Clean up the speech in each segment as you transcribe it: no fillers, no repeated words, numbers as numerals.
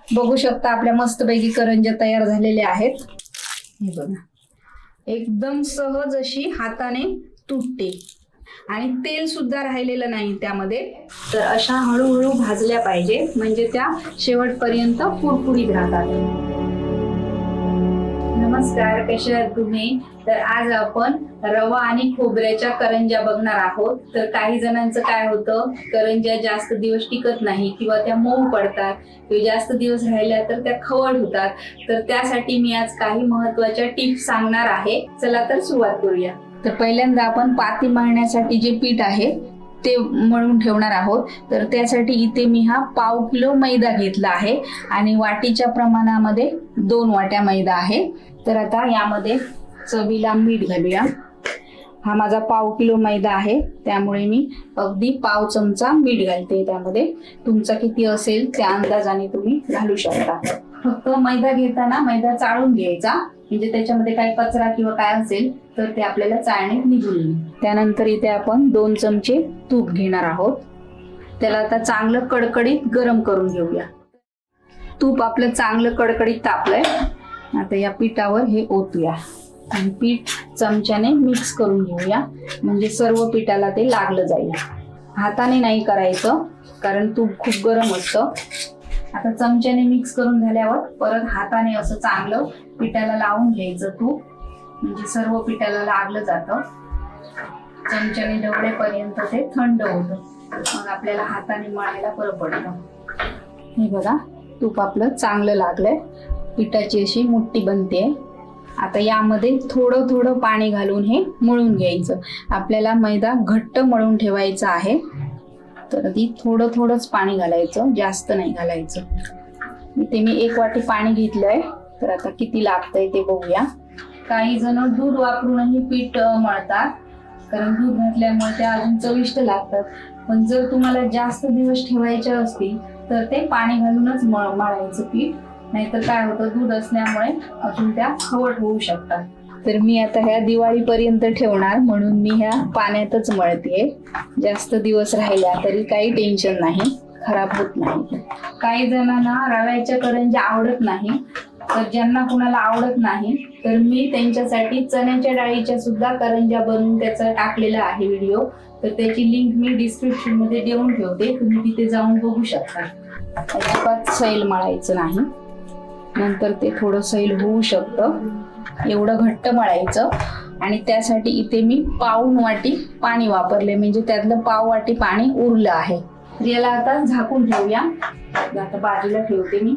बघू शकता आपल्या मस्तपैकी करंज्या तयार झालेल्या आहेत. हे बघा, एकदम सहज अशी हाताने तुटते आणि तेल सुद्धा राहिलेलं नाही त्यामध्ये. तर अशा हळूहळू भाजल्या पाहिजे, म्हणजे त्या शेवटपर्यंत कुरकुरीत राहतात. नमस्कार, कसे आहात तुम्ही? तर आज आपण रवा आणि खोबऱ्याच्या करंज्या बघणार आहोत. तर काही जणांचं काय होतं, करंज्या जास्त दिवस टिकत नाही किंवा त्या मऊ पडतात किंवा जास्त दिवस राहिल्या तर त्या खवट होतात. तर त्यासाठी मी आज काही महत्त्वाच्या टिप्स सांगणार आहे. चला तर सुरुवात करूया. तर पहिल्यांदा आपण पाती मळण्यासाठी जे पीठ आहे ते मळून ठेवणार आहोत. तर त्यासाठी इथे मी हा पाव किलो मैदा घेतला आहे आणि वाटीच्या प्रमाणामध्ये 2 वाट्या मैदा आहे. तर आता यामध्ये चवीला मीठ घालूया. हा माझा पाव किलो मैदा आहे, त्यामुळे मी अगदी पाव चमचा मीठ घालते त्यामध्ये. तुमचा किती असेल त्या अंदाजाने तुम्ही घालू शकता. फक्त मैदा घेताना मैदा चाळून घ्यायचा, म्हणजे त्याच्यामध्ये काय कचरा किंवा काय असेल तर ते आपल्याला चाळणीत निघून येईल. त्यानंतर इथे आपण 2 चमचे तूप घेणार आहोत. त्याला आता चांगलं कडकडीत गरम करून घेऊया. तूप आपलं चांगलं कडकडीत तापलंय. आता या पिठावर हे ओतूया आणि पीठ चमच्याने मिक्स करून घेऊया, म्हणजे सर्व पिठाला ते लागलं जाईल. हाताने नाही करायचं कारण तूप खूप गरम असतं. आता चमच्याने मिक्स करून झाल्यावर परत हाताने असं चांगलं पिठाला लावून घ्यायचं तूप, म्हणजे सर्व पिठाला लागलं जातं. चमच्याने ढवळेपर्यंत ते थंड होतं, मग आपल्याला हाताने मळायला बरं पडतं. हे बघा, तूप आपलं चांगलं लागलंय. पिठाची अशी मुठ्ठी बनते. आता यामध्ये थोडं थोडं पाणी घालून हे मळून घ्यायचं. आपल्याला मैदा घट्ट मळून ठेवायचा आहे, तर ती थोडं थोडंच पाणी घालायचं, जास्त नाही घालायचं. इथे मी 1 वाटी पाणी घेतलंय. तर आता किती लागतंय ते बघूया. काही जण दूध वापरूनही पीठ मळतात, कारण दूध घातल्यामुळे ते अजून चविष्ट लागतात. पण जर तुम्हाला जास्त दिवस ठेवायचे असतील तर ते पाणी घालूनच मळायचं पीठ, नाहीतर काय होतं, दूध असल्यामुळे अजून त्या खवट होऊ शकतात. तर मी आता ह्या दिवाळीपर्यंत ठेवणार, म्हणून मी ह्या पाण्यातच मळते. जास्त दिवस राहिल्या तरी काही टेन्शन नाही, खराब होत नाही. काही जणांना रव्याच्या करंज्या आवडत नाही, तर ज्यांना कुणाला आवडत नाही तर मी त्यांच्यासाठी चण्याच्या डाळीच्या सुद्धा करंज्या बनवून त्याचा टाकलेला आहे व्हिडिओ. तर त्याची लिंक मी डिस्क्रिप्शन मध्ये देऊन ठेवते, तुम्ही तिथे जाऊन बघू शकता. अजिबात सैल मळायचं नाही, नंतर ते थोडं सैल होऊ शकतं. एवढं घट्ट मळायचं. आणि त्यासाठी इथे मी पाऊण वाटी पाणी वापरले, म्हणजे त्यातलं पाव वाटी पाणी उरलं आहे. याला आता झाकून ठेवूया. आता बाजूला ठेवते मी.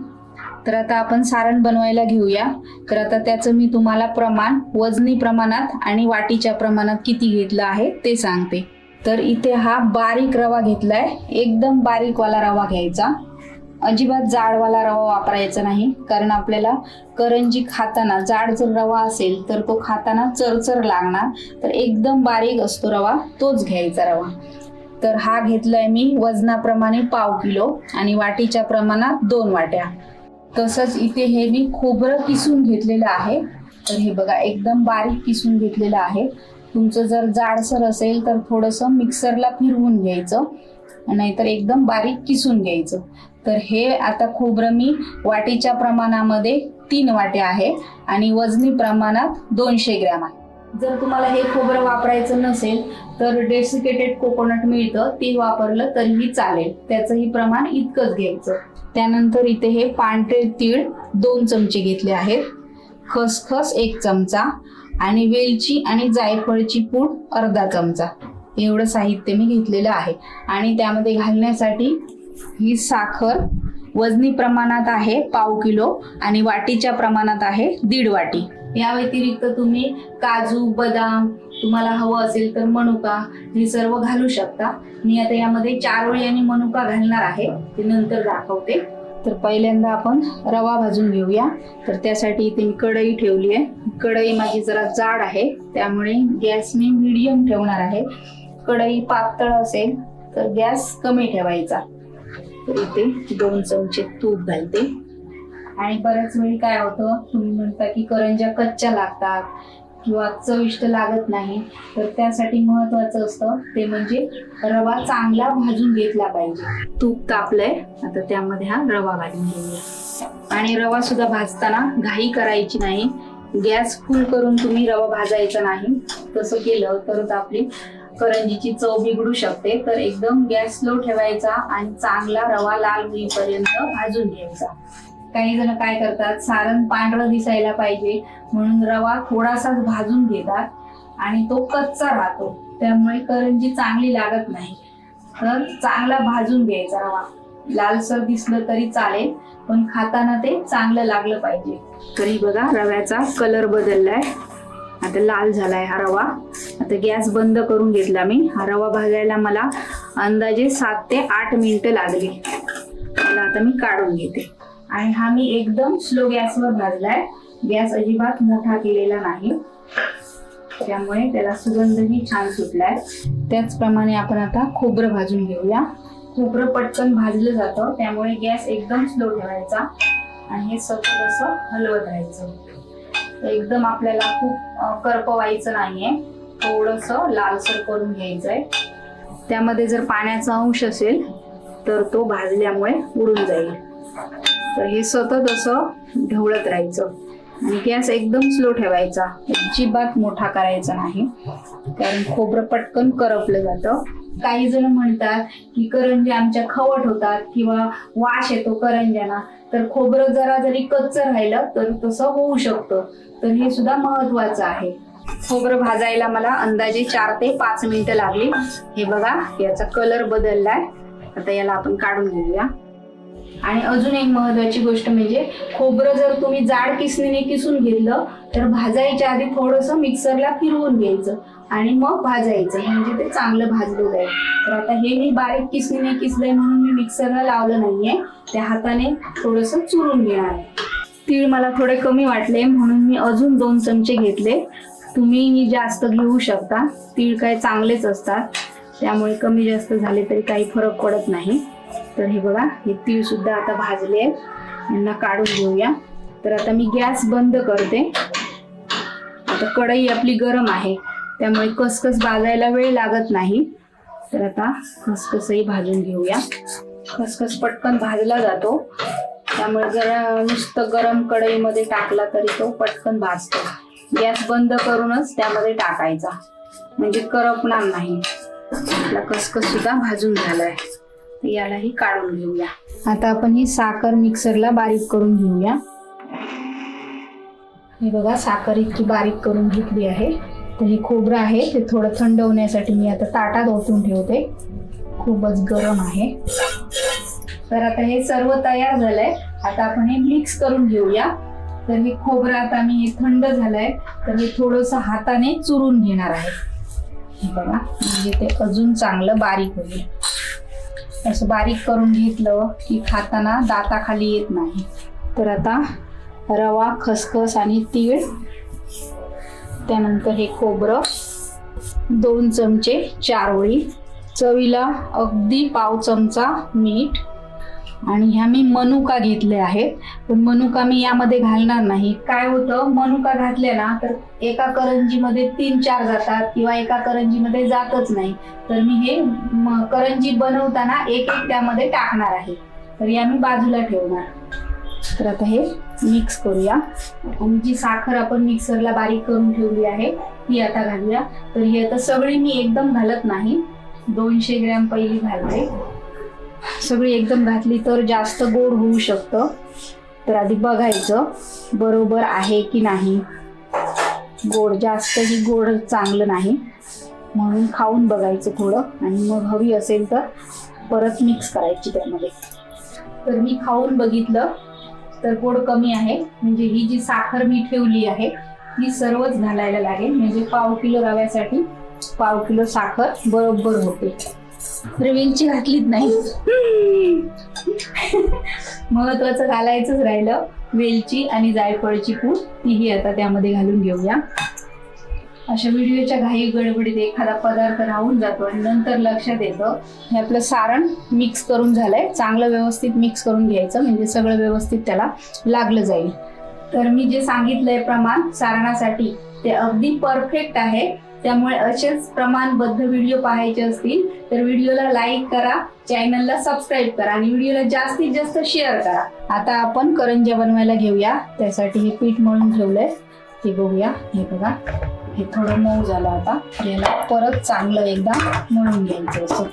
तर आता आपण सारण बनवायला घेऊया. तर आता त्याचं मी तुम्हाला प्रमाण वजनी प्रमाणात आणि वाटीच्या प्रमाणात किती घेतलं आहे ते सांगते. तर इथे हा बारीक रवा घेतलाय, एकदम बारीक वाला रवा घ्यायचा. अजिबात जाडवाला रवा वापरायचा नाही, कारण आपल्याला करंजी खाताना जाड जर रवा असेल तर तो खाताना चरचर लागणार. तर एकदम बारीक असतो रवा, तोच घ्यायचा रवा. तर हा घेतलाय मी वजनाप्रमाणे पाव किलो आणि वाटीच्या प्रमाणात 2 वाट्या. तसंच इथे हे मी खोबरं किसून घेतलेलं आहे. तर हे बघा, एकदम बारीक किसून घेतलेलं आहे. तुमचं जर जाडसर असेल तर थोडंसं मिक्सरला फिरवून घ्यायचं, नाहीतर एकदम बारीक किसून घ्यायचं. तर हे आता खोबरं मी वाटीच्या प्रमाणामध्ये 3 वाट्या आहे आणि वजनी प्रमाणात 200 ग्रॅम आहे. जर तुम्हाला हे खोबरं वापरायचं नसेल तर डेसिकेटेड कोकोनट मिळतं, ते वापरलं तरीही चालेल. त्याचंही प्रमाण इतकंच घ्यायचं. त्यानंतर इथे हे पांढरे तीळ 2 चमचे घेतले आहेत, खसखस 1 चमचा आणि वेलची आणि जायफळची पूड अर्धा चमचा. एवढं साहित्य मी घेतलेलं आहे. आणि त्यामध्ये घालण्यासाठी ही साखर वजनी प्रमाणात आहे पाव किलो आणि वाटीच्या प्रमाणात आहे 1.5 वाटी. या व्यतिरिक्त तुम्ही काजू, बदाम, तुम्हाला हवं असेल तर मनुका, हे सर्व घालू शकता. मी आता यामध्ये चारोळी आणि मनुका घालणार आहे, ते नंतर दाखवते. तर पहिल्यांदा आपण रवा भाजून घेऊया. तर त्यासाठी इथे मी कढई ठेवली आहे. कढई माझी जरा जाड आहे, त्यामुळे गॅस मी मीडियम ठेवणार आहे. कढई पातळ असेल तर गॅस कमी ठेवायचा. तर इथे 2 चमचे तूप घालते. आणि बऱ्याच वेळी काय होतं, तुम्ही म्हणता की करंज्या कच्च्या लागतात किंवा चविष्ट लागत नाही. तर त्यासाठी महत्वाचं असतं ते म्हणजे रवा चांगला भाजून घेतला पाहिजे. तूप तापलंय, आता त्यामध्ये हा रवा घालून घेऊया. आणि रवा सुद्धा भाजताना घाई करायची नाही. गॅस फुल करून तुम्ही रवा भाजायचा नाही. तसं केलं तरच आपली करंजीची चव बिघडू शकते. तर एकदम गॅस स्लो ठेवायचा आणि चांगला रवा लाल होईपर्यंत भाजून घ्यायचा. काही जण काय करतात, सारण पांढरं दिसायला पाहिजे म्हणून रवा थोडासाच भाजून घेतात आणि तो कच्चा राहतो, त्यामुळे करंजी चांगली लागत नाही. तर चांगला भाजून घ्यायचा रवा. लालसर दिसलं तरी चालेल, पण खाताना ते चांगलं लागलं पाहिजे. तरी बघा रव्याचा कलर बदललाय, आता लाल झालाय हा रवा. आता गॅस बंद करून घेतला मी. हा रवा भाजायला मला अंदाजे 7 ते 8 मिनिटं लागली. मला आता मी काढून घेते. आणि हा मी एकदम स्लो गॅसवर भाजलाय, गॅस अजिबात मोठा केलेला नाही, त्यामुळे त्याला सुगंधही छान सुटलाय. त्याचप्रमाणे आपण आता खोबरं भाजून घेऊया. खोबरं पटकन भाजलं जातं, त्यामुळे गॅस एकदम स्लो ठेवायचा आणि हे सतत असं हलवत राहायचं. एकदम आपल्याला खूप करपवायचं नाहीये, थोडंसं लालसर करून घ्यायचंय. त्यामध्ये जर पाण्याचा अंश असेल तर तो भाजल्यामुळे उडून जाईल. तर हे सतत असं ढवळत राहायचं आणि गॅस एकदम स्लो ठेवायचा, अजिबात मोठा करायचा नाही, कारण खोबरं पटकन करपलं जातं. काही जण म्हणतात की करंजी आमच्या खवट होतात किंवा वास येतो करंज्यांना. तर खोबरं जरा जरी कच्चं राहिलं तर तसं होऊ शकतं. तर हे सुद्धा महत्वाचं आहे. खोबरं भाजायला मला अंदाजे 4 ते 5 मिनिटं लागली. हे बघा याचा कलर बदललाय. आता याला आपण काढून घेऊया. आणि अजून एक महत्वाची गोष्ट म्हणजे खोबरं जर तुम्ही जाड किसणीने किसून घेतलं तर भाजायच्या आधी थोडंसं मिक्सरला फिरवून घ्यायचं आणि मग भाजायचं, म्हणजे ते चांगलं भाजलं जाईल. तर आता हे मी बारीक किसणीने किसलंय म्हणून मी मिक्सरला लावलं नाहीये, त्या हाताने थोडंसं चुरून घेणार आहे. तीळ मला थोडे कमी वाटले म्हणून मी अजून 2 चमचे घेतले. तुम्ही जास्त घेऊ शकता, तीळ काय चांगलेच असतात, त्यामुळे कमी जास्त झाले तरी काही फरक पडत नाही. तर हे बघा हे तीळ सुद्धा आता भाजले आहेत, यांना काढून घेऊया. तर आता मी गॅस बंद करते. आता कढई आपली गरम आहे, त्यामुळे खसखस भाजायला वेळ लागत नाही. तर आता खसखसही भाजून घेऊया. खसखस पटकन भाजला जातो, त्यामुळे जरा नुसतं गरम कढईमध्ये टाकला तरी तो पटकन भाजतो. गॅस बंद करूनच त्यामध्ये टाकायचा, म्हणजे करपणार नाही. आपला खसखस सुद्धा भाजून झालाय, यालाही काढून घेऊया. आता आपण ही साखर मिक्सरला बारीक करून घेऊया. हे बघा साखर इतकी बारीक करून घेतली आहे. तर हे खोबरं आहे ते थोडं थंड होण्यासाठी मी आता ताटात ओतून ठेवते, खूपच गरम आहे. तर आता हे सर्व तयार झालंय. आता आपण हे मिक्स करून घेऊया. तर हे खोबरं आता मी हे थंड झालंय, तर हे थोडंसं हाताने चुरून घेणार आहे. हे बघा म्हणजे ते अजून चांगलं बारीक होईल. असं बारीक करून घेतलं की खाताना दाताखाली येत नाही. तर आता रवा, खसखस आणि तीळ, त्यानंतर हे खोबरं 2 चमचे चारोळी, चवीला अगदी पाव चमचा मीठ, आणि ह्या मी मनुका घेतले आहेत. पण मनुका मी यामध्ये घालणार नाही. काय होतं, मनुका घातले ना तर एका करंजीमध्ये 3-4 जातात किंवा एका करंजीमध्ये जातच नाही. तर मी हे करंजी बनवताना एक त्यामध्ये टाकणार आहे. तर या मी बाजूला ठेवणार. तर आता हे मिक्स करूया. आणि जी साखर आपण मिक्सरला बारीक करून ठेवली आहे ती आता घालूया. तर ही आता सगळी मी एकदम घालत नाही, 200 ग्रॅम पहिली घालते. सगळी एकदम घातली तर जास्त गोड होऊ शकतं. तर आधी बघायचं बरोबर आहे की नाही. गोड जास्तही गोड चांगलं नाही, म्हणून खाऊन बघायचं थोडं, आणि मग हवी असेल तर परत मिक्स करायची त्यामध्ये. तर मी खाऊन बघितलं तर गोड कमी आहे, म्हणजे ही जी साखर मी ठेवली आहे ती सर्वच घालायला लागेल. म्हणजे पाव किलो रव्यासाठी पाव किलो साखर बरोबर होते. तर वेलची घातलीच नाही. महत्वाचं घालायचंच राहिलं, वेलची आणि जायफळची पूड, तीही आता त्यामध्ये घालून घेऊया. अशा व्हिडिओच्या घाई गडबडीत एखादा पदार्थ राहून जातो आणि नंतर लक्षात येतं. हे आपलं सारण मिक्स करून झालंय, चांगलं व्यवस्थित मिक्स करून घ्यायचं, म्हणजे सगळं व्यवस्थित त्याला लागलं जाईल. तर मी जे सांगितलंय प्रमाण सारणासाठी ते अगदी परफेक्ट आहे. त्यामुळे असेच प्रमाणबद्ध व्हिडिओ पाहायचे असतील तर व्हिडिओला लाईक करा, चॅनलला सबस्क्राईब करा आणि व्हिडिओला जास्तीत जास्त शेअर करा. आता आपण करंज्या बनवायला घेऊया. त्यासाठी हे पीठ मळून ठेवलंय ते बघूया. हे बघा, हे थोडं मऊ झालं. आता याला परत चांगलं एकदा मळून घ्यायचं असं.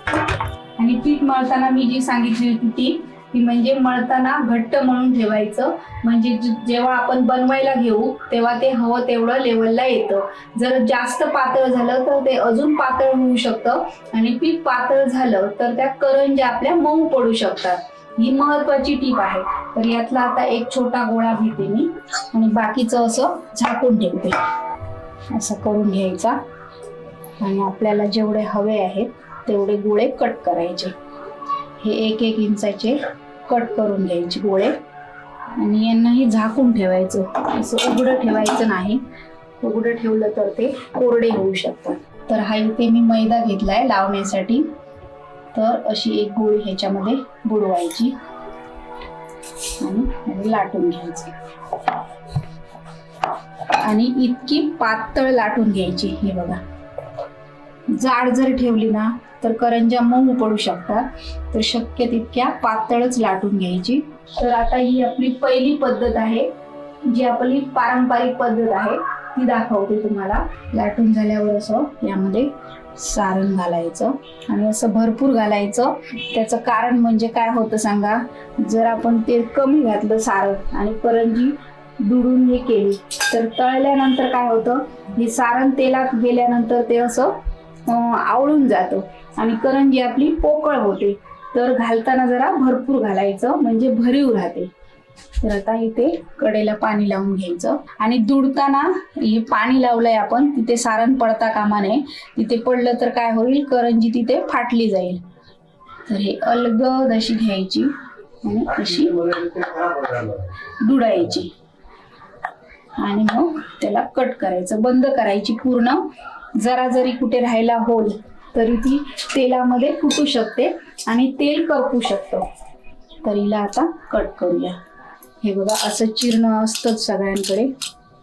आणि पीठ मळताना मी जी सांगितली होती ती म्हणजे मळताना घट्ट मळून ठेवायचं, म्हणजे जेव्हा आपण बनवायला घेऊ तेव्हा ते हवं तेवढं लेवलला येतं. जर जास्त पातळ झालं तर ते अजून पातळ होऊ शकतं आणि पीठ पातळ झालं तर त्या करंज्या आपल्या मऊ पडू शकतात. ही महत्वाची टीप आहे. तर यातला आता एक छोटा गोळा घेते मी आणि बाकीचं असं झाकून ठेवते. असं करून घ्यायचा आणि आपल्याला जेवढे हवे आहेत तेवढे गोळे कट करायचे. हे 1-1 इंचाचे कट करून घ्यायचे गोळे आणि यांनाही झाकून ठेवायचं. असं उघडं ठेवायचं नाही, उघडं ठेवलं तर ते कोरडे होऊ शकतात. तर हा इथे मी मैदा घेतलाय लावण्यासाठी. तर अशी एक गोळी ह्याच्यामध्ये बुडवायची आणि लाटून घ्यायची आणि इतकी पातळ लाटून घ्यायची. हे बघा, जाड जर ठेवली ना तर करंज्या मऊ पडू शकतात. तर शक्य तितक्या पातळच लाटून घ्यायची. तर आता ही आपली पहिली पद्धत आहे, जी आपली पारंपरिक पद्धत आहे ती दाखवते तुम्हाला. लाटून झाल्यावर असं यामध्ये सारण घालायचं आणि असं भरपूर घालायचं. त्याचं कारण म्हणजे काय होतं सांगा, जर आपण तेल कमी घातलं सारण आणि करंजी दुडून हे केली तर तळल्यानंतर काय होतं, हे सारण तेलात गेल्यानंतर ते असं आवळून जातं आणि करंजी आपली पोकळ होते. तर घालताना जरा भरपूर घालायचं म्हणजे भरीव राहते. तर आता इथे कडेला पाणी लावून घ्यायचं आणि दुडताना हे पाणी लावलंय आपण, तिथे सारण पडता कामा नये. तिथे पडलं तर काय होईल, करंजी तिथे फाटली जाईल. तर हे अलगद अशी घ्यायची आणि अशी दुडायची आणि मग त्याला कट करायचं. बंद करायची पूर्ण. जरा जरी कुठे राहायला होल तरी ती तेलामध्ये फुटू शकते आणि तेल करपू शकतं. तर हिला आता कट करूया. हे बघा, असं चिरणं असतंच सगळ्यांकडे.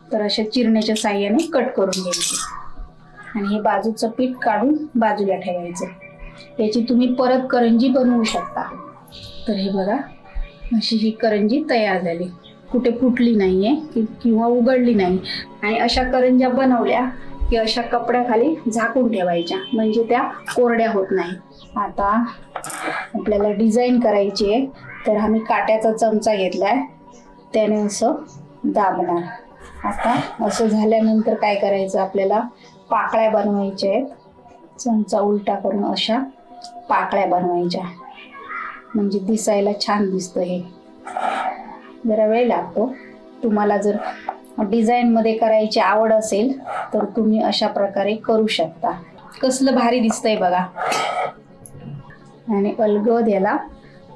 तर अशा चिरण्याच्या साह्याने कट करून घ्यायचं आणि हे बाजूचं पीठ काढून बाजूला ठेवायचं. याची तुम्ही परत करंजी बनवू शकता. तर हे बघा, अशी ही करंजी तयार झाली. कुठे फुटली नाहीये किंवा उघडली नाही. आणि अशा करंज्या बनवल्या की अशा कपड्याखाली झाकून ठेवायच्या म्हणजे त्या कोरड्या होत नाही. आता आपल्याला डिझाईन करायची आहे. तर आम्ही काट्याचा चमचा घेतलाय, त्याने असं दाबणार. आता असं झाल्यानंतर काय करायचं, आपल्याला पाकळ्या बनवायच्या आहेत. चमचा उलटा करून अशा पाकळ्या बनवायच्या म्हणजे दिसायला छान दिसतं. हे जरा वेळ लागतो. तुम्हाला जर डिझाईन मध्ये करायची आवड असेल तर तुम्ही अशा प्रकारे करू शकता. कसलं भारी दिसतंय बघा. आणि अलगद याला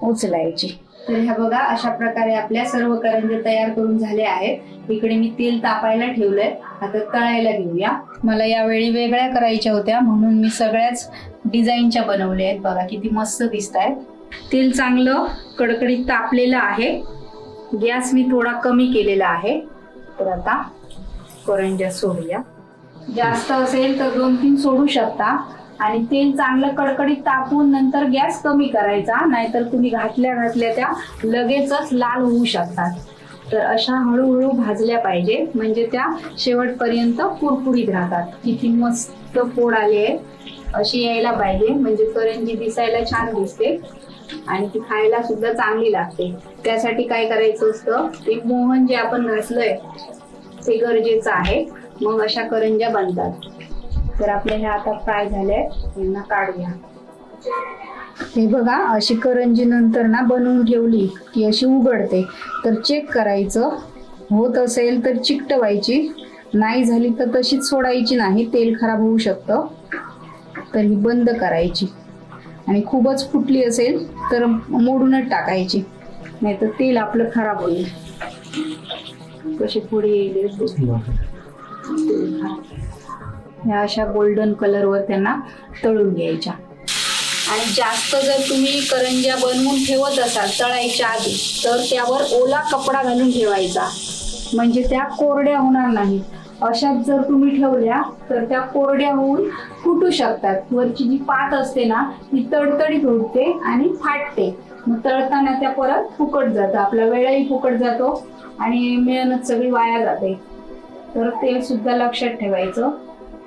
उचलायची. तर ह्या बघा, अशा प्रकारे आपल्या सर्व करंज्या तयार करून झाल्या आहेत. इकडे मी तेल तापायला ठेवलंय. आता तळायला घेऊया. मला यावेळी वेगळ्या करायच्या होत्या म्हणून मी सगळ्याच डिझाईनच्या बनवल्या आहेत. बघा किती मस्त दिसत आहेत. तेल चांगलं कडकडीत तापलेलं आहे. गॅस मी थोडा कमी केलेला आहे. तर आता करंज्या सोडूया. जास्त असेल तर 2-3 सोडू शकता आणि तेल चांगलं कडकडीत तापून नंतर गॅस कमी करायचा, नाहीतर तुम्ही घातल्या त्या लगेचच लाल होऊ शकतात. तर अशा हळूहळू भाजल्या पाहिजे म्हणजे त्या शेवटपर्यंत कुरकुरीत राहतात. किती मस्त फोड आले आहेत. अशी यायला पाहिजे म्हणजे करंजी दिसायला छान दिसते आणि ती खायला सुद्धा चांगली लागते. त्यासाठी काय करायचं असतं, ते मोहन जे आपण घातलंय ते गरजेचं आहे. मग अशा करंज्या बनतात. तर आपल्या ह्या आता फ्राय झाल्या, यांना काढूया. हे बघा, अशी करंजी नंतर ना बनवून ठेवली की अशी उघडते. तर चेक करायचं, होत असेल तर चिकटवायची, नाही झाली तर तशीच सोडायची नाही, तेल खराब होऊ शकतं. तर ही बंद करायची आणि खूपच फुटली असेल तर मोडूनच टाकायची, नाही तर तेल आपलं खराब होईल. कशी पुढे येईल या अशा गोल्डन कलरवर त्यांना तळून घ्यायच्या. आणि जास्त जर तुम्ही करंज्या बनवून ठेवत असाल तळायच्या आधी तर त्यावर ओला कपडा घालून ठेवायचा म्हणजे त्या कोरड्या होणार नाही. अशाच जर तुम्ही ठेवल्या तर त्या कोरड्या होऊन फुटू शकतात. वरची जी पात असते ना ती तडतडीत होते आणि फाटते. मग तळताना त्या परत फुकट जातं, आपला वेळही फुकट जातो आणि मेहनत सगळी वाया जाते. तर ते सुद्धा लक्षात ठेवायचं.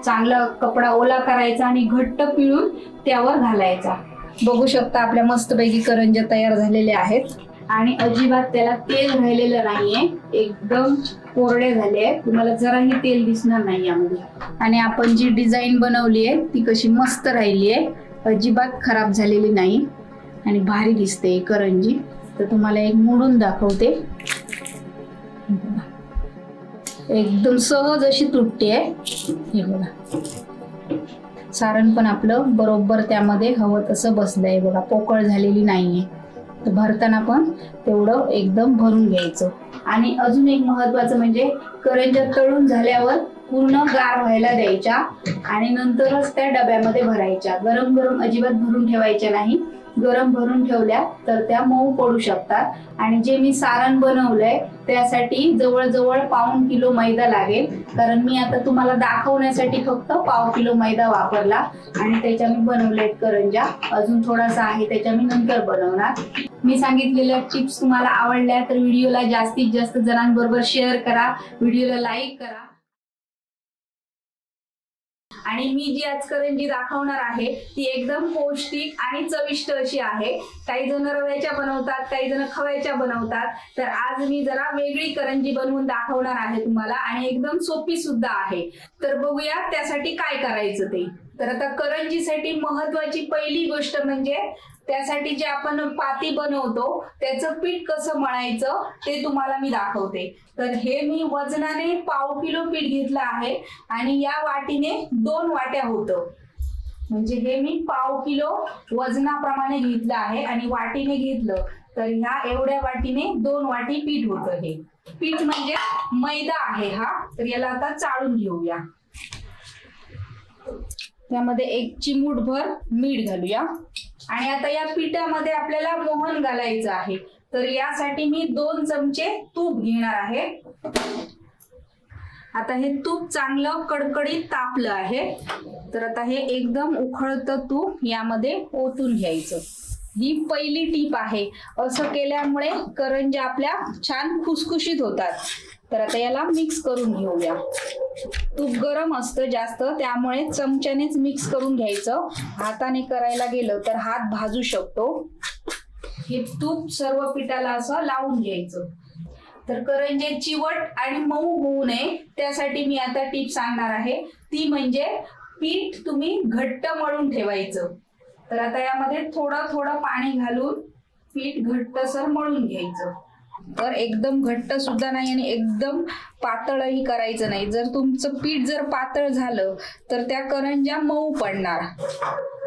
चांगला कपडा ओला करायचा आणि घट्ट पिळून त्यावर घालायचा. बघू शकता आपल्या मस्तपैकी करंज्या तयार झालेल्या आहेत आणि अजिबात त्याला तेल राहिलेलं नाहीये, एकदम कोरडे झाले आहेत. तुम्हाला जराही तेल दिसणार नाही यामध्ये. आणि आपण जी डिझाईन बनवली आहे ती कशी मस्त राहिली आहे, अजिबात खराब झालेली नाही आणि भारी दिसते करंजी. तर तुम्हाला एक मोडून दाखवते. एकदम सहज अशी तुटते आहे. हे बघा, सारण पण आपलं बरोबर त्यामध्ये हवं तसं बसलंय बघा, पोकळ झालेली नाहीये. तर भरताना पण तेवढं एकदम भरून घ्यायचं. आणि अजून एक महत्वाचं म्हणजे करंज्या तळून झाल्यावर पूर्ण गार व्हायला द्यायच्या आणि नंतरच त्या डब्यामध्ये भरायच्या. गरम गरम अजिबात भरून ठेवायच्या नाही. गरम भरून ठेवल्या तर त्या मऊ पडू शकतात. आणि जे मी सारण बनवलंय त्यासाठी जवळजवळ पाऊण किलो मैदा लागेल, कारण मी आता तुम्हाला दाखवण्यासाठी फक्त पाव किलो मैदा वापरला आणि त्याच्या मी बनवलेत करंज्या. अजून थोडासा आहे त्याच्या मी नंतर बनवणार. मी सांगितलेल्या टिप्स तुम्हाला आवडल्या तर व्हिडिओला जास्तीत जास्त जणांबरोबर शेअर करा, व्हिडिओला लाईक करा. आणि मी जी आज करंजी दाखवणार आहे ती एकदम पौष्टिक आणि चविष्ट अशी आहे. काही जण रव्याच्या बनवतात, काही जण खव्याच्या बनवतात. तर आज मी जरा वेगळी करंजी बनवून दाखवणार आहे तुम्हाला आणि एकदम सोपी सुद्धा आहे. तर बघूया त्यासाठी काय करायचं ते. तर आता करंजीसाठी महत्वाची पहिली गोष्ट म्हणजे त्यासाठी जे आपण पाती बनवतो त्याचं पीठ कसं मळायचं ते तुम्हाला मी दाखवते. तर हे मी वजनाने पाव किलो पीठ घेतलं आहे आणि या वाटीने 2 वाट्या होतं. म्हणजे हे मी पाव किलो वजनाप्रमाणे घेतलं आहे आणि वाटीने घेतलं तर ह्या एवढ्या वाटीने 2 वाटी पीठ होतं. हे पीठ म्हणजे मैदा आहे हा. तर याला आता चाळून घेऊया. त्यामध्ये 1 चिमूटभर मीठ घालूया आणि आता या पिठामध्ये आपल्याला मोहन घालायचं आहे. तर यासाठी मी 2 चमचे तूप घेणार आहे. आता हे तूप चांगलं कडकडीत तापलं आहे. तर आता हे एकदम उकळतं तूप यामध्ये ओतून घ्यायचं. ही पहिली टीप आहे. असं केल्यामुळे करंज्या आपल्या छान खुसखुशीत होतात. तर आता याला मिक्स करून घेऊया. तूप गरम असतं जास्त, त्यामुळे चमच्यानेच मिक्स करून घ्यायचं. हाताने करायला गेलं तर हात भाजू शकतो. हे तूप सर्व पिठाला असं लावून घ्यायचं. तर करंजे चिवट आणि मऊ होऊ नये त्यासाठी मी आता टीप सांगणार आहे. ती म्हणजे पीठ तुम्ही घट्ट मळून ठेवायचं. तर आता यामध्ये थोडं थोडं पाणी घालून पीठ घट्टसर मळून घ्यायचं. तर एकदम घट्ट सुद्धा नाही आणि एकदम पातळही करायचं नाही. जर तुमचं पीठ जर पातळ झालं तर त्या करंज्या मऊ पडणार.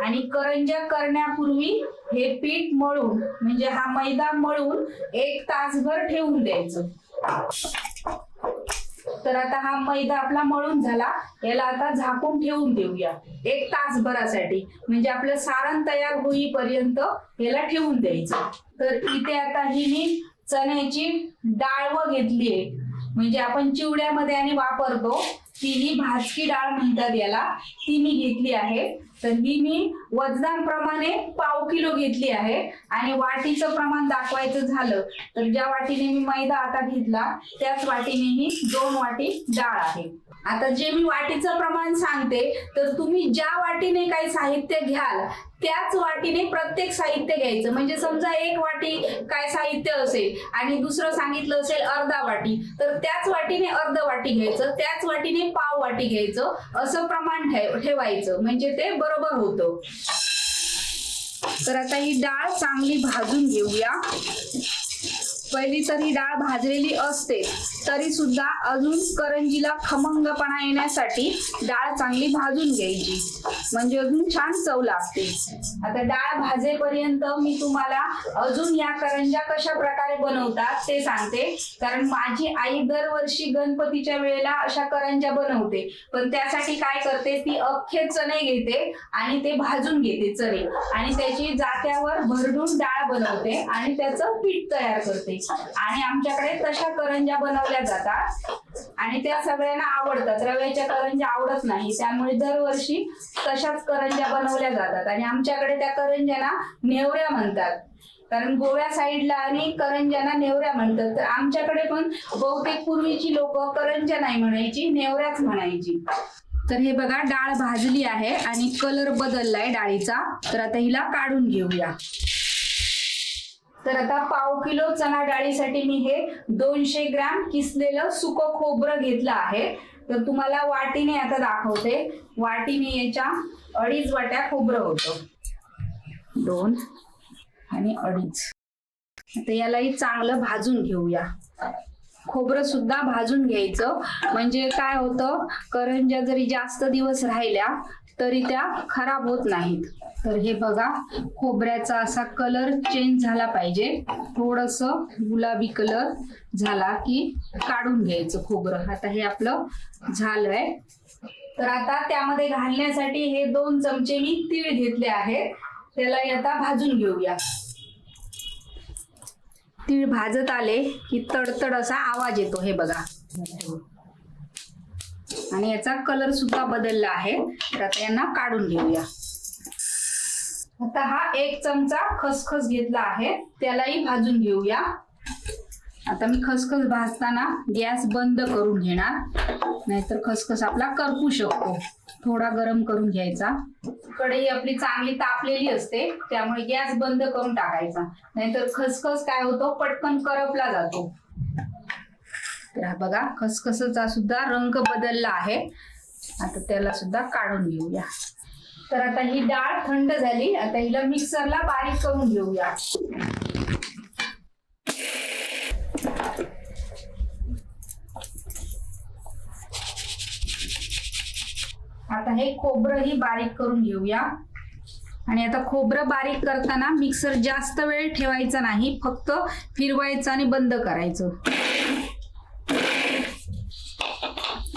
आणि करंज्या करण्यापूर्वी हे पीठ मळून म्हणजे हा मैदा मळून 1 तासभर ठेवून द्यायचं. तर आता हा मैदा आपला मळून झाला. याला आता झाकून ठेवून देऊया 1 तासभरासाठी. म्हणजे आपलं सारण तयार होईपर्यंत याला ठेवून द्यायचं. तर इथे आता ही मी चण्याची डाळ घेतलीये, म्हणजे आपण चिवड्यामध्ये आणि वापरतो ती ही भाजकी डाळ म्हणतात याला, ती मी घेतली आहे. तर ही मी वजनाप्रमाणे पाव किलो घेतली आहे. आणि वाटीचं प्रमाण दाखवायचं झालं तर ज्या वाटीने मी मैदा आता घेतला त्याच वाटीने ही 2 वाटी डाळ आहे. आता जे मी वाटीचं प्रमाण सांगते तर तुम्ही ज्या वाटीने काही साहित्य घ्याल त्याच वाटीने प्रत्येक साहित्य घ्यायचं. म्हणजे समजा 1 वाटी काय साहित्य असेल आणि दुसरं सांगितलं असेल अर्धा वाटी, तर त्याच वाटीने अर्ध वाटी घ्यायचं, त्याच वाटीने पाव वाटी घ्यायचं, असं प्रमाण ठेवायचं. म्हणजे ते बरोबर होतं. तर आता ही डाळ चांगली भाजून घेऊया. पहिली तर ही डाळ भाजलेली असते तरी सुद्धा अजून करंजीला खमंगपणा येण्यासाठी डाळ चांगली भाजून घ्यायची, म्हणजे अजून छान चव लागते. आता डाळ भाजेपर्यंत मी तुम्हाला अजून या करंज्या कशा प्रकारे बनवतात ते सांगते. कारण माझी आई दरवर्षी गणपतीच्या वेळेला अशा करंज्या बनवते. पण त्यासाठी काय करते, ती अख्खे चणे घेते आणि ते भाजून घेते चणे आणि त्याची जात्यावर भरडून डाळ बनवते आणि त्याचं पीठ तयार करते. आणि आमच्याकडे तशा करंज्या बनवल्या जातात. आणि त्या सगळ्यांना आवडतात. रव्याच्या करंज्या आवडत नाही, त्यामुळे दरवर्षी तशाच करंज्या बनवल्या जातात. आणि आमच्याकडे त्या करंज्याला नेवऱ्या म्हणतात, कारण गोव्या साईडला आणि करंज्याना नेवऱ्या म्हणतात. तर आमच्याकडे पण बहुतेक पूर्वीची लोक करंज्या नाही म्हणायची, नेवऱ्याच म्हणायची. तर हे बघा, डाळ भाजली आहे आणि कलर बदललाय डाळीचा. तर आता हिला काढून घेऊया. तर आता पाव किलो चणा डाळीसाठी मी हे 200 ग्रॅम किसलेलं सुकं खोबरं घेतलं आहे. तर तुम्हाला वाटीने आता दाखवते. वाटीने याच्या 2.5 वाट्या खोबरं होतं. 2 आणि 2.5. आता यालाही चांगलं भाजून घेऊया. खोबरं सुद्धा भाजून घ्यायचं, म्हणजे काय होतं, करंज्या जरी जास्त दिवस राहिल्या तरी त्या खराब होत नाहीत. तर हे बघा, खोबऱ्याचा असा कलर चेंज झाला पाहिजे, थोडस गुलाबी कलर झाला की काढून घ्यायचं खोबरं. आता हे आपलं झालंय. तर आता त्यामध्ये घालण्यासाठी हे 2 चमचे मी तीळ घेतले आहेत. त्याला आता भाजून घेऊया. तीळ भाजत आले की तडतड असा आवाज येतो, हे बघा. आणि याचा कलर सुद्धा बदलला आहे. तर आता यांना काढून घेऊया. आता हा 1 चमचा खसखस घेतला आहे, त्यालाही भाजून घेऊया. आता मी खसखस भाजताना गॅस बंद करून घेणार, नाहीतर खसखस आपला करपू शकतो. थोडा गरम करून घ्यायचा. कढई आपली चांगली तापलेली असते, त्यामुळे गॅस बंद करून टाकायचा, नाहीतर खसखस काय होतो, पटकन करपला जातो. तर हा बघा, खसखसचा सुद्धा रंग बदलला आहे. आता त्याला सुद्धा काढून घेऊया. तर आता ही डाळ थंड झाली. आता हिला मिक्सरला बारीक करून घेऊया. आता हे खोबरंही बारीक करून घेऊया. आणि आता खोबरं बारीक करताना मिक्सर जास्त वेळ ठेवायचा नाही, फक्त फिरवायचं आणि बंद करायचं.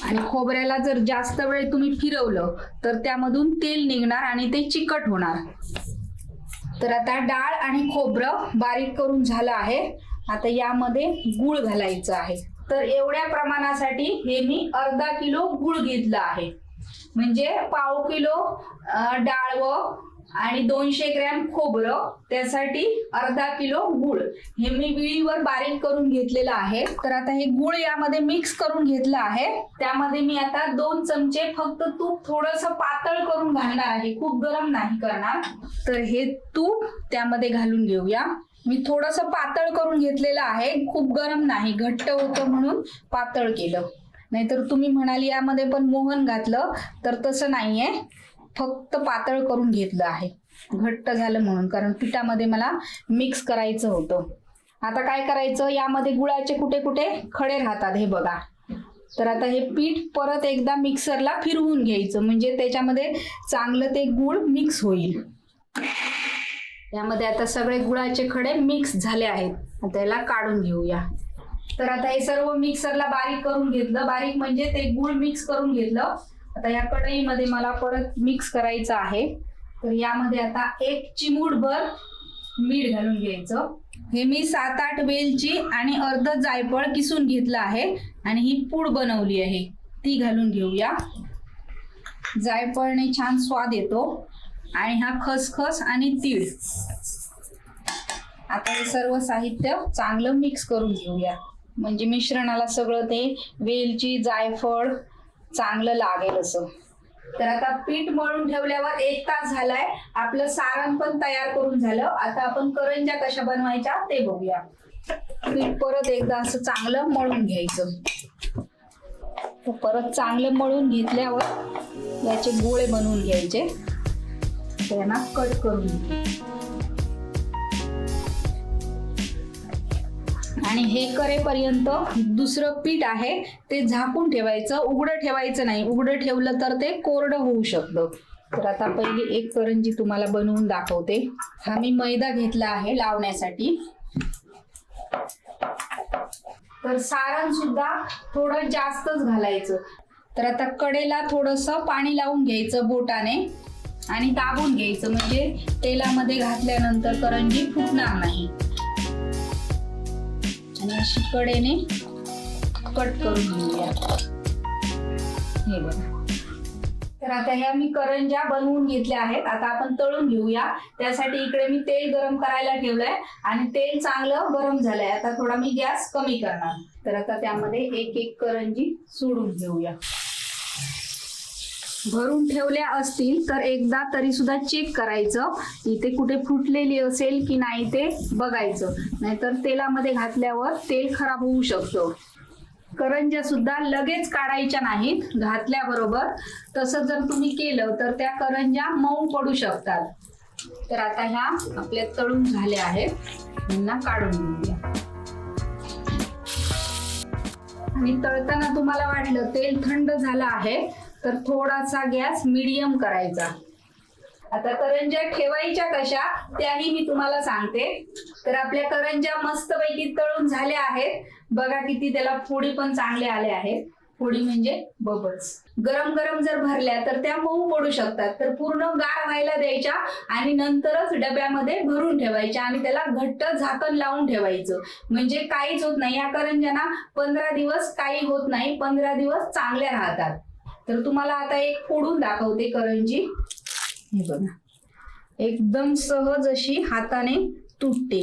आणि खोबऱ्याला जर जास्त वेळ तुम्ही फिरवलं तर त्यामधून तेल निघणार आणि ते चिकट होणार. तर आता डाळ आणि खोबरं बारीक करून झालं आहे. आता यामध्ये गूळ घालायचं आहे. तर एवढ्या प्रमाणासाठी हे मी अर्धा किलो गूळ घेतला आहे. म्हणजे पाव किलो डाळ व आणि 200 ग्रॅम खोबरं, त्यासाठी अर्धा किलो गूळ हे मी विळीवर बारीक करून घेतलेलं आहे. तर आता हे गूळ यामध्ये मिक्स करून घेतलं आहे. त्यामध्ये मी आता 2 चमचे फक्त तूप थोडंसं पातळ करून घालणार आहे, खूप गरम नाही करणार. तर हे तूप त्यामध्ये घालून घेऊया. मी थोडंसं पातळ करून घेतलेलं आहे, खूप गरम नाही, घट्ट होतं म्हणून पातळ केलं. नाहीतर तुम्ही म्हणाली यामध्ये पण मोहन घातलं, तर तसं नाहीये, फक्त पातळ करून घेतलं आहे, घट्ट झालं म्हणून, कारण पिठामध्ये मला मिक्स करायचं होतं. आता काय करायचं, यामध्ये गुळाचे कुठे कुठे खडे राहतात, हे बघा. तर आता हे पीठ परत एकदा मिक्सरला फिरवून घ्यायचं, म्हणजे त्याच्यामध्ये चांगलं ते गुळ मिक्स होईल. यामध्ये आता सगळे गुळाचे खडे मिक्स झाले आहेत. आता याला काढून घेऊया. तर आता हे सर्व मिक्सरला बारीक करून घेतलं, बारीक म्हणजे ते गुळ मिक्स करून घेतलं. आता या कढईमध्ये मला परत मिक्स करायचं आहे. तर यामध्ये आता 1 चिमूटभर मीठ घालून घ्यायचं. हे मी 7-8 वेलची आणि अर्ध जायफळ किसून घेतलं आहे आणि ही पूड बनवली आहे, ती घालून घेऊया. जायफळने छान स्वाद येतो. आणि हा खसखस आणि तीळ. आता हे सर्व साहित्य चांगलं मिक्स करून घेऊया, म्हणजे मिश्रणाला सगळं ते वेलची जायफळ चांगलं लागेल असं. तर आता पीठ मळून ठेवल्यावर 1 तास झालाय. आपलं सारण पण तयार करून झालं. आता आपण करंज्या कशा बनवायच्या ते बघूया. पीठ परत एकदा असं चांगलं मळून घ्यायचं. परत चांगलं मळून घेतल्यावर याचे गोळे बनवून घ्यायचे. त्यांना कट करून आणि हे करेपर्यंत दुसरं पीठ आहे ते झाकून ठेवायचं, उघडं ठेवायचं नाही. उघडं ठेवलं तर ते कोरडं होऊ शकतं. तर आता पहिली एक करंजी तुम्हाला बनवून दाखवते. हा मी मैदा घेतला आहे लावण्यासाठी. तर सारण सुद्धा थोडं जास्तच घालायचं. तर आता कडेला थोडंसं पाणी लावून घ्यायचं बोटाने आणि दाबून घ्यायचं, म्हणजे तेलामध्ये घातल्यानंतर करंजी फुटणार नाही. आणि अशी कडेने कट करून घेऊया. हे बघा. तर आता ह्या मी करंज्या बनवून घेतल्या आहेत. आता आपण तळून घेऊया. त्यासाठी इकडे मी तेल गरम करायला ठेवलंय आणि तेल चांगलं गरम झालंय. आता थोडा मी गॅस कमी करणार. तर आता त्यामध्ये एक एक करंजी सोडून घेऊया. भरून ठेवल्या असतील तर एकदा तरी सुद्धा चेक करायचं, इथे कुठे फुटलेली असेल की नाही ते बघायचं, नाहीतर तेलामध्ये घातल्यावर तेल खराब होऊ शकतं. करंज्या सुद्धा लगेच काढायच्या नाहीत घातल्याबरोबर. तसं जर तुम्ही केलं तर त्या करंज्या मऊ पडू शकतात. तर आता ह्या आपल्या तळून झाल्या आहेत, यांना काढून घेऊया. आणि तळताना तुम्हाला वाटलं तेल थंड झालं आहे तर थोडासा गॅस मीडियम करायचा. आता करंज्या ठेवायच्या कशा त्याही मी तुम्हाला सांगते. तर आपल्या करंज्या मस्तपैकी तळून झाल्या आहेत. बघा किती त्याला फोडी पण चांगले आले आहेत. फोडी म्हणजे बबल्स. गरम गरम जर भरल्या तर त्या मऊ पडू शकतात. तर पूर्ण गार व्हायला द्यायच्या आणि नंतरच डब्यामध्ये भरून ठेवायच्या आणि त्याला घट्ट झाकण लावून ठेवायचं. म्हणजे काहीच होत नाही. या करंज्यांना 15 दिवस काही होत नाही, 15 दिवस चांगल्या राहतात. तर तुम्हाला आता एक फोडून दाखवते करंजी. हे बघा, एकदम सहज अशी हाताने तुटते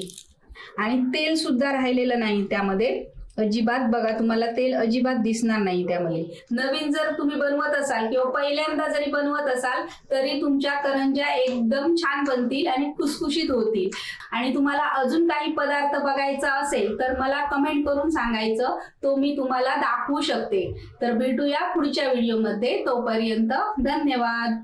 आणि तेल सुद्धा राहिलेलं नाही त्यामध्ये अजिबात. बघा, तुम्हाला तेल अजिबात दिसणार नाही त्यामध्ये. नवीन जर तुम्ही बनवत असाल किंवा पहिल्यांदा जरी बनवत असाल तरी तुमच्या करंज्या एकदम छान बनतील आणि खुसखुशीत होतील. आणि तुम्हाला अजून काही पदार्थ बघायचा असेल तर मला कमेंट करून सांगायचं, तो मी तुम्हाला दाखवू शकते. तर भेटूया पुढच्या व्हिडिओमध्ये. तोपर्यंत धन्यवाद.